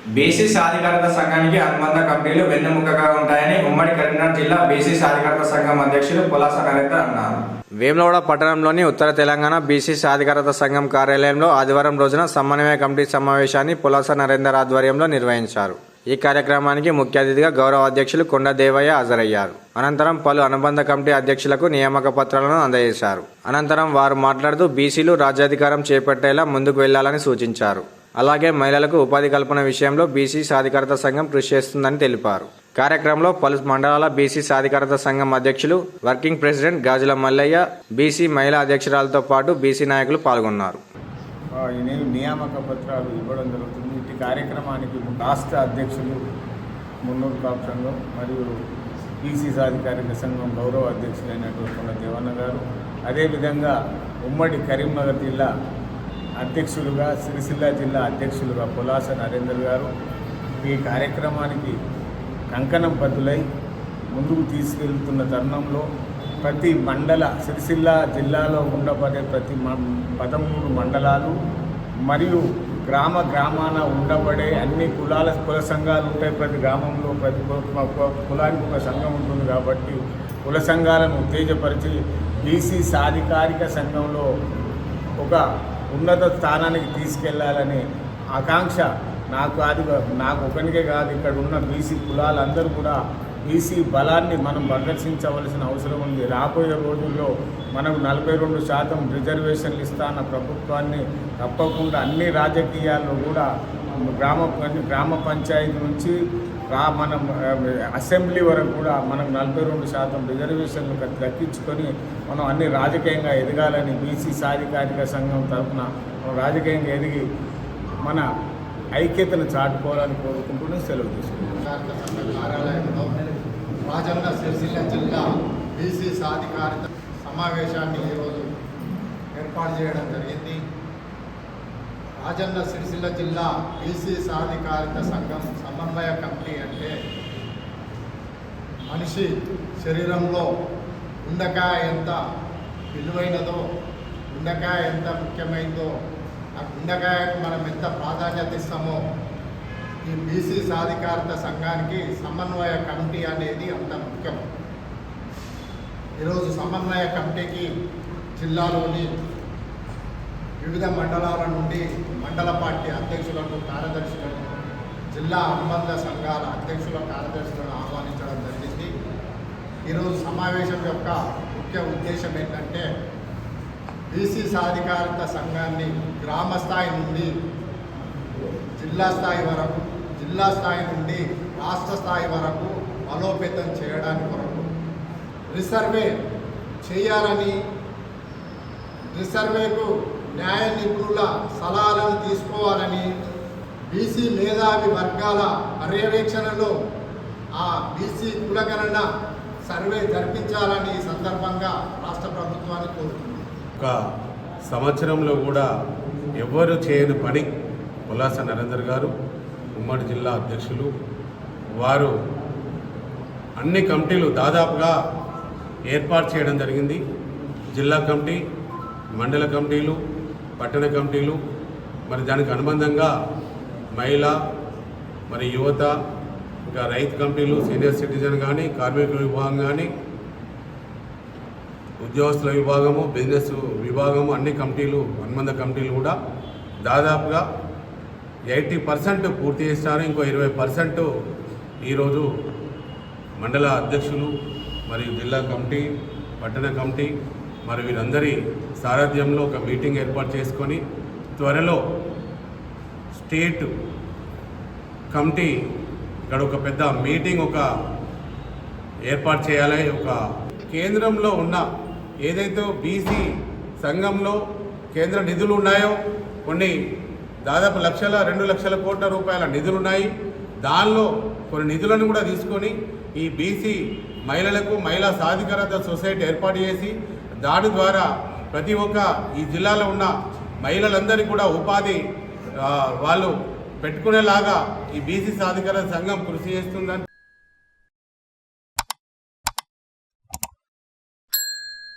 BC సాధికారత సంఘానికి అనుబంధ కమిటీలు వెన్నెముకగా ఉంటాయని ఉమ్మడి కరీంనగర్ జిల్లా బీసీ సాధికారత సంఘం అధ్యక్షులు పులాస నరేందర్ అన్నారు. వేములవాడ పట్టణంలోని ఉత్తర తెలంగాణ బీసీ సాధికారత సంఘం కార్యాలయంలో ఆదివారం రోజున సమన్వయ కమిటీ సమావేశాన్ని పులాస నరేందర్ ఆధ్వర్యంలో నిర్వహించారు. ఈ కార్యక్రమానికి ముఖ్య అతిథిగా గౌరవ అధ్యక్షులు కొండ దేవయ్య హాజరయ్యారు. అనంతరం పలు అనుబంధ కమిటీ అధ్యక్షులకు నియామక పత్రాలను అందజేశారు. అనంతరం వారు మాట్లాడుతూ బీసీలు రాజ్యాధికారం చేపట్టేలా ముందుకు వెళ్లాలని సూచించారు. అలాగే మహిళలకు ఉపాధి కల్పన విషయంలో బీసీ సాధికారత సంఘం కృషి చేస్తుందని తెలిపారు. కార్యక్రమంలో పలు మండలాల బీసీ సాధికారత సంఘం అధ్యక్షులు, వర్కింగ్ ప్రెసిడెంట్ గాజుల మల్లయ్య, బీసీ మహిళా అధ్యక్షురాలతో పాటు బీసీ నాయకులు పాల్గొన్నారు. నియామక పత్రాలు ఇవ్వడం జరుగుతుంది. ఇటు కార్యక్రమానికి రాష్ట్ర అధ్యక్షులు మున్నూరు కాపు సంఘం మరియు బీసీ సాధికారిక సంఘం గౌరవ అధ్యక్షులైనటువంటి కొండ దేవన్న గారు, అదేవిధంగా ఉమ్మడి కరీంనగర్ జిల్లా అధ్యక్షులుగా, సిరిసిల్ల జిల్లా అధ్యక్షులుగా పులాస నరేందర్ గారు ఈ కార్యక్రమానికి కంకణం బద్దులై ముందుకు తీసుకెళ్తున్న తరుణంలో ప్రతి మండల సిరిసిల్ల జిల్లాలో ఉండబడే ప్రతి 13 మండలాలు మరియు గ్రామాన ఉండబడే అన్ని కుల సంఘాలు ఉంటాయి. ప్రతి గ్రామంలో ప్రతి కులానికి ఒక సంఘం ఉంటుంది. కాబట్టి కుల సంఘాలను ఉత్తేజపరిచి బీసీ సాధికారిక సంఘంలో ఒక ఉన్నత స్థానానికి తీసుకెళ్లాలనే ఆకాంక్ష నాకు ఒకరికే కాదు, ఇక్కడ ఉన్న బీసీ కులాలందరూ కూడా బీసీ బలాన్ని మనం ప్రదర్శించవలసిన అవసరం ఉంది. రాబోయే రోజుల్లో మనకు 42% రిజర్వేషన్లు ఇస్తాన్న ప్రభుత్వాన్ని తప్పకుండా అన్ని రాజకీయాల్లో కూడా గ్రామ పంచాయతీ నుంచి మనం అసెంబ్లీ వరకు కూడా మనకు 42% రిజర్వేషన్లు దక్కించుకొని మనం అన్ని రాజకీయంగా ఎదగాలని బీసీ సాధికారిక సంఘం తరఫున రాజకీయంగా ఎదిగి మన ఐక్యతను చాటుకోవాలని కోరుకుంటూనే సెలవు తీసుకుంటున్నాం. కార్యాలయంలో రాజన్న సిరిసిల్ల జిల్లా బీసీ సాధికారిత సమావేశాన్ని ఈరోజు ఏర్పాటు చేయడం జరిగింది. రాజన్న సిరిసిల్ల జిల్లా బీసీ సాధికారిత సంఘం సమన్వయ కమిటీ అంటే మనిషి శరీరంలో గుండెకాయ ఎంత విలువైనదో, గుండెకాయ ఎంత ముఖ్యమైనదో, ఆ గుండెకాయకు మనం ఎంత ప్రాధాన్యత ఇస్తామో ఈ బీసీ సాధికారత సంఘానికి సమన్వయ కమిటీ అనేది అంత ముఖ్యం. ఈరోజు సమన్వయ కమిటీకి జిల్లాలోని వివిధ మండలాల నుండి మండల పార్టీ అధ్యక్షులను, కార్యదర్శులను, జిల్లా అనుబంధ సంఘాల అధ్యక్షుల కార్యదర్శులను ఆహ్వానించడం జరిగింది. ఈరోజు సమావేశం యొక్క ముఖ్య ఉద్దేశం ఏంటంటే బీసీ సాధికారత సంఘాన్ని గ్రామ స్థాయి నుండి జిల్లా స్థాయి వరకు, జిల్లా స్థాయి నుండి రాష్ట్ర స్థాయి వరకు బలోపేతం చేయడానికి కొరకు రిసర్వే చేయాలని, రిసర్వేకు న్యాయ నిపుణుల సలహాలను తీసుకోవాలని, బీసీ మేధావి వర్గాల పర్యవేక్షణలో ఆ బీసీ కులగణన సర్వే జరిపించాలని ఈ సందర్భంగా రాష్ట్ర ప్రభుత్వాన్ని కోరుతుంది. ఒక సంవత్సరంలో కూడా ఎవ్వరు చేయని పని పులాస నరేందర్ గారు, ఉమ్మడి జిల్లా అధ్యక్షులు, వారు అన్ని కమిటీలు దాదాపుగా ఏర్పాటు చేయడం జరిగింది. జిల్లా కమిటీ, మండల కమిటీలు, పట్టణ కమిటీలు, మరి దానికి అనుబంధంగా మహిళా, మరి యువత, ఇంకా రైతు కమిటీలు, సీనియర్ సిటిజన్ కానీ, కార్మికుల విభాగం కానీ, ఉద్యోగస్తుల విభాగము, బిజినెస్ విభాగము, అన్ని కమిటీలు, అనుబంధ కమిటీలు కూడా దాదాపుగా 80% పూర్తి చేస్తారు. ఇంకో 20% ఈరోజు మండల అధ్యక్షులు మరియు జిల్లా కమిటీ, పట్టణ కమిటీ మరి వీరందరి సారథ్యంలో ఒక మీటింగ్ ఏర్పాటు చేసుకొని త్వరలో స్టేట్ కమిటీ ఇక్కడ ఒక పెద్ద మీటింగ్ ఏర్పాటు చేయాలి. ఒక కేంద్రంలో ఉన్న ఏదైతే బీసీ సంఘంలో కేంద్ర నిధులు ఉన్నాయో, కొన్ని దాదాపు 2 లక్షల కోట్ల రూపాయల నిధులు ఉన్నాయి. దానిలో కొన్ని నిధులను కూడా తీసుకొని ఈ బీసీ మహిళలకు మహిళా సాధికారత సొసైటీ ఏర్పాటు చేసి దాని ద్వారా ప్రతి ఒక్క ఈ జిల్లాలో ఉన్న మహిళలందరికీ కూడా ఉపాధి వాళ్ళు పెట్టుకునేలాగా ఈ బీసీ సాధికారత సంఘం కృషి చేస్తుందని